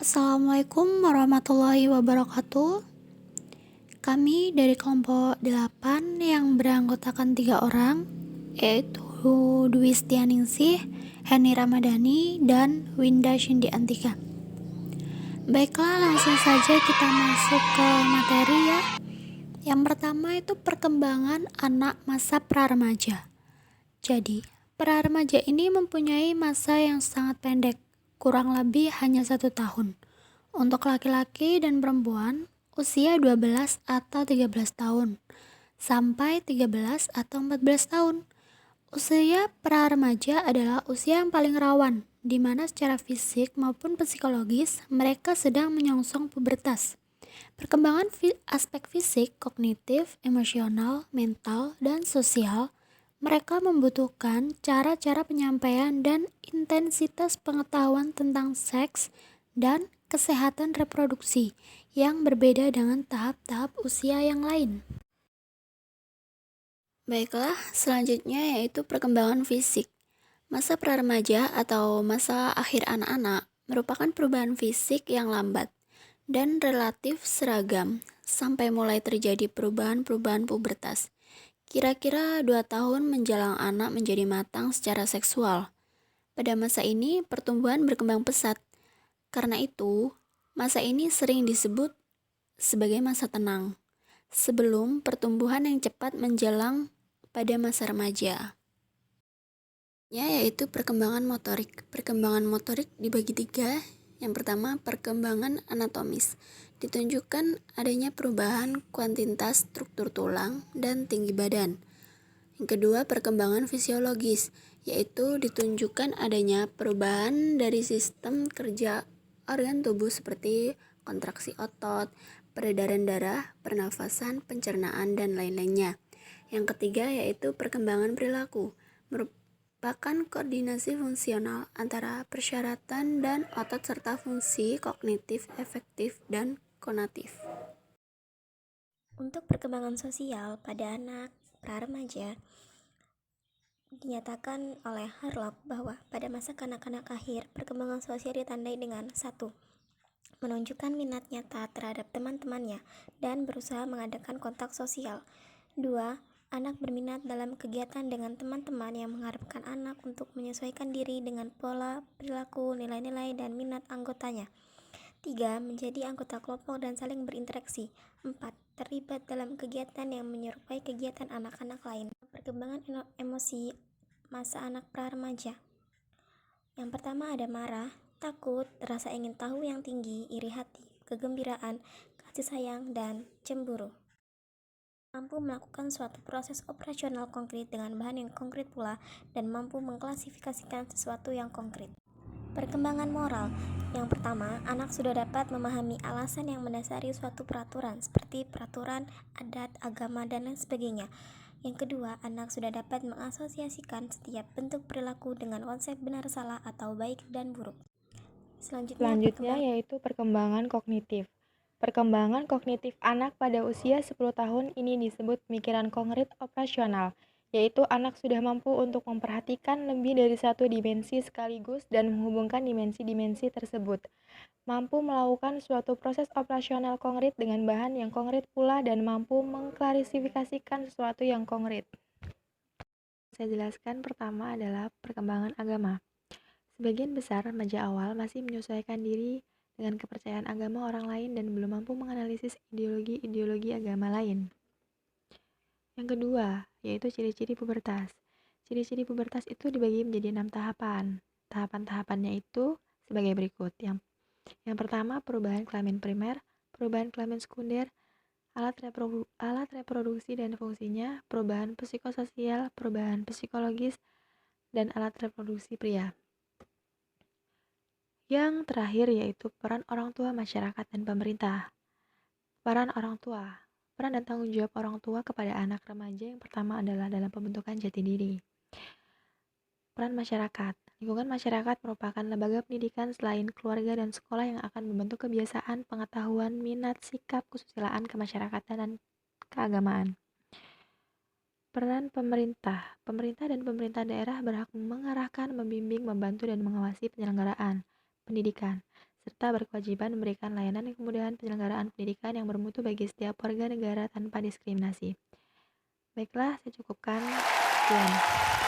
Assalamualaikum warahmatullahi wabarakatuh. Kami dari kelompok 8 yang beranggotakan 3 orang, yaitu Dwi Setianingsih, Heni Ramadhani, dan Winda Shindi Antika. Baiklah, langsung saja kita masuk ke materi ya. Yang pertama itu perkembangan anak masa pra-remaja. Jadi, pra-remaja ini mempunyai masa yang sangat pendek, kurang lebih hanya 1 tahun. Untuk laki-laki dan perempuan, usia 12 atau 13 tahun, sampai 13 atau 14 tahun. Usia pra-remaja adalah usia yang paling rawan, di mana secara fisik maupun psikologis mereka sedang menyongsong pubertas. Perkembangan aspek fisik, kognitif, emosional, mental, dan sosial mereka membutuhkan cara-cara penyampaian dan intensitas pengetahuan tentang seks dan kesehatan reproduksi yang berbeda dengan tahap-tahap usia yang lain. Baiklah, selanjutnya yaitu perkembangan fisik. Masa pra-remaja atau masa akhir anak-anak merupakan perubahan fisik yang lambat dan relatif seragam sampai mulai terjadi perubahan-perubahan pubertas. Kira-kira 2 tahun menjelang anak menjadi matang secara seksual. Pada masa ini, pertumbuhan berkembang pesat. Karena itu, masa ini sering disebut sebagai masa tenang, sebelum pertumbuhan yang cepat menjelang pada masa remaja. Yaitu perkembangan motorik. Perkembangan motorik dibagi 3. Yang pertama, perkembangan anatomis. Ditunjukkan adanya perubahan kuantitas struktur tulang dan tinggi badan. Yang kedua, perkembangan fisiologis, yaitu ditunjukkan adanya perubahan dari sistem kerja organ tubuh seperti kontraksi otot, peredaran darah, pernafasan, pencernaan, dan lain-lainnya. Yang ketiga, yaitu perkembangan perilaku, merupakan koordinasi fungsional antara persyaratan dan otot serta fungsi kognitif, efektif, dan konatif. Untuk perkembangan sosial pada anak pra-remaja, dinyatakan oleh Harlock bahwa pada masa kanak-kanak akhir, perkembangan sosial ditandai dengan 1. Menunjukkan minat nyata terhadap teman-temannya dan berusaha mengadakan kontak sosial. 2. Anak berminat dalam kegiatan dengan teman-teman yang mengharapkan anak untuk menyesuaikan diri dengan pola, perilaku, nilai-nilai, dan minat anggotanya. 3. Menjadi anggota kelompok dan saling berinteraksi. 4. Terlibat dalam kegiatan yang menyerupai kegiatan anak-anak lain. Perkembangan emosi masa anak pra-remaja. Yang pertama ada marah, takut, rasa ingin tahu yang tinggi, iri hati, kegembiraan, kasih sayang, dan cemburu. Mampu melakukan suatu proses operasional konkret dengan bahan yang konkret pula dan mampu mengklasifikasikan sesuatu yang konkret. Perkembangan moral. Yang pertama, anak sudah dapat memahami alasan yang mendasari suatu peraturan seperti peraturan, adat, agama, dan lain sebagainya. Yang kedua, anak sudah dapat mengasosiasikan setiap bentuk perilaku dengan konsep benar salah atau baik dan buruk. Selanjutnya yaitu perkembangan kognitif. Perkembangan kognitif anak pada usia 10 tahun ini disebut pemikiran konkret operasional, yaitu anak sudah mampu untuk memperhatikan lebih dari satu dimensi sekaligus dan menghubungkan dimensi-dimensi tersebut. Mampu melakukan suatu proses operasional konkret dengan bahan yang konkret pula dan mampu mengklasifikasikan sesuatu yang konkret. Saya jelaskan pertama adalah perkembangan agama. Sebagian besar remaja awal masih menyesuaikan diri dengan kepercayaan agama orang lain dan belum mampu menganalisis ideologi-ideologi agama lain. Yang kedua, yaitu ciri-ciri pubertas. Ciri-ciri pubertas itu dibagi menjadi 6 tahapan. Tahapan-tahapannya itu sebagai berikut. Yang pertama, perubahan kelamin primer, perubahan kelamin sekunder, alat reproduksi dan fungsinya, perubahan psikososial, perubahan psikologis, dan alat reproduksi pria. Yang terakhir yaitu peran orang tua, masyarakat, dan pemerintah. Peran orang tua. Peran dan tanggung jawab orang tua kepada anak remaja yang pertama adalah dalam pembentukan jati diri. Peran masyarakat. Lingkungan masyarakat merupakan lembaga pendidikan selain keluarga dan sekolah yang akan membentuk kebiasaan, pengetahuan, minat, sikap, kesusilaan, kemasyarakatan, dan keagamaan. Peran pemerintah. Pemerintah dan pemerintah daerah berhak mengarahkan, membimbing, membantu, dan mengawasi penyelenggaraan pendidikan, serta berkewajiban memberikan layanan dan kemudahan penyelenggaraan pendidikan yang bermutu bagi setiap warga negara tanpa diskriminasi. Baiklah, saya cukupkan. Sekian.